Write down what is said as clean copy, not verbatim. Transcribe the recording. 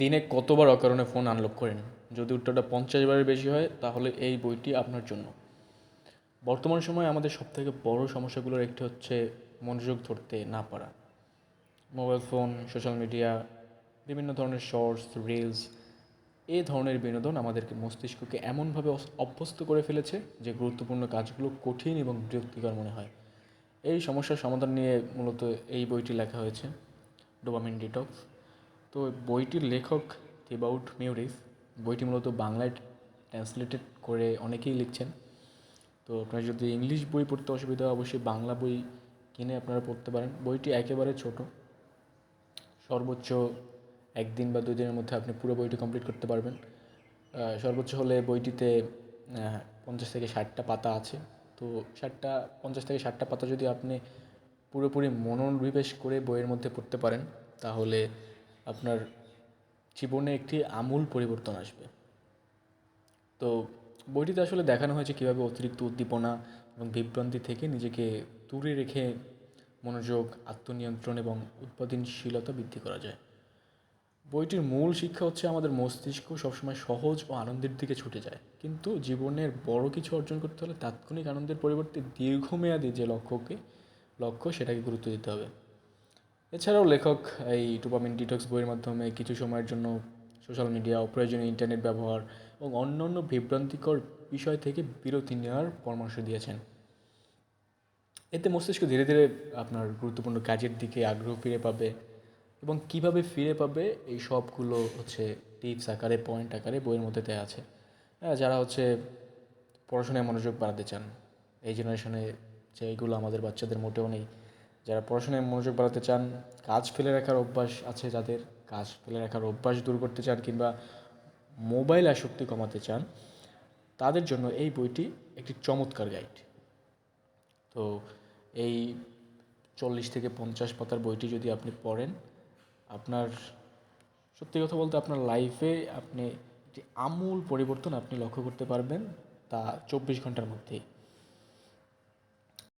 দিনে কতবার অকারণে ফোন আনলক করেন? যদি উত্তরটা 50 বারের বেশি হয় তাহলে এই বইটি আপনার জন্য। বর্তমান সময়ে আমাদের সবথেকে বড় সমস্যাগুলোর একটি হচ্ছে মনোযোগ ধরতে না পারা। মোবাইল ফোন, সোশ্যাল মিডিয়া, বিভিন্ন ধরনের শর্টস, রিলস, এই ধরনের বিনোদন আমাদেরকে মস্তিষ্ককে এমনভাবে অভ্যস্ত করে ফেলেছে যে গুরুত্বপূর্ণ কাজগুলো কঠিন এবং বিরক্তিকর মনে হয়। এই সমস্যার সমাধান নিয়ে মূলত এই বইটি লেখা হয়েছে, ডোপামিন ডিটক্স। তো বইটির লেখক থিবাউট মিউরিস, বইটি মূলত বাংলায় ট্রান্সলেটেড করে অনেকেই লিখছেন। তো আপনার যদি ইংলিশ বই পড়তে অসুবিধা হয় অবশ্যই বাংলা বই কিনে আপনারা পড়তে পারেন। বইটি একেবারে ছোট, সর্বোচ্চ 1 দিন বা 2 দিনের মধ্যে আপনি পুরো বইটি কমপ্লিট করতে পারবেন। সর্বোচ্চ হলে বইটিতে 50 থেকে 60টা পাতা আছে। তো 50 থেকে 60টা পাতা যদি আপনি পুরোপুরি মনোনিবেশ করে বইয়ের মধ্যে পড়তে পারেন তাহলে আপনার জীবনে একটি আমূল পরিবর্তন আসবে। তো বইটিতে আসলে দেখানো হয়েছে কীভাবে অতিরিক্ত উদ্দীপনা এবং বিভ্রান্তি থেকে নিজেকে দূরে রেখে মনোযোগ, আত্মনিয়ন্ত্রণ এবং উৎপাদনশীলতা বৃদ্ধি করা যায়। বইটির মূল শিক্ষা হচ্ছে আমাদের মস্তিষ্ক সবসময় সহজ ও আনন্দের দিকে ছুটে যায়, কিন্তু জীবনের বড় কিছু অর্জন করতে হলে তাৎক্ষণিক আনন্দের পরিবর্তে দীর্ঘমেয়াদী যে লক্ষ্য সেটাকে গুরুত্ব দিতে হবে। এছাড়াও লেখক এই ডোপামিন ডিটক্স বইয়ের মাধ্যমে কিছু সময়ের জন্য সোশ্যাল মিডিয়া, অপ্রয়োজনীয় ইন্টারনেট ব্যবহার এবং অন্যান্য বিভ্রান্তিকর বিষয় থেকে বিরতি নেওয়ার পরামর্শ দিয়েছেন। এতে মস্তিষ্ক ধীরে ধীরে আপনার গুরুত্বপূর্ণ কাজের দিকে আগ্রহ ফিরে পাবে, এবং কিভাবে ফিরে পাবে এই সবগুলো হচ্ছে টিপস আকারে, পয়েন্ট আকারে বইয়ের মধ্যে দেওয়া আছে। হ্যাঁ, যারা হচ্ছে পড়াশোনায় মনোযোগ বাড়াতে চান, এই জেনারেশনে যে এইগুলো আমাদের বাচ্চাদের মোটেও নেই। যারা পড়াশোনায় মনোযোগ বাড়াতে চান, কাজ ফেলে রাখার অভ্যাস আছে যাদের, কাজ ফেলে রাখার অভ্যাস দূর করতে চান, কিংবা মোবাইল আসক্তি কমাতে চান, তাদের জন্য এই বইটি একটি চমৎকার গাইড। তো এই 40 থেকে 50 পাতার বইটি যদি আপনি পড়েন, আপনার, সত্যি কথা বলতে আপনার লাইফে আপনি একটি আমূল পরিবর্তন আপনি লক্ষ্য করতে পারবেন, তা 24 ঘন্টার মধ্যেই।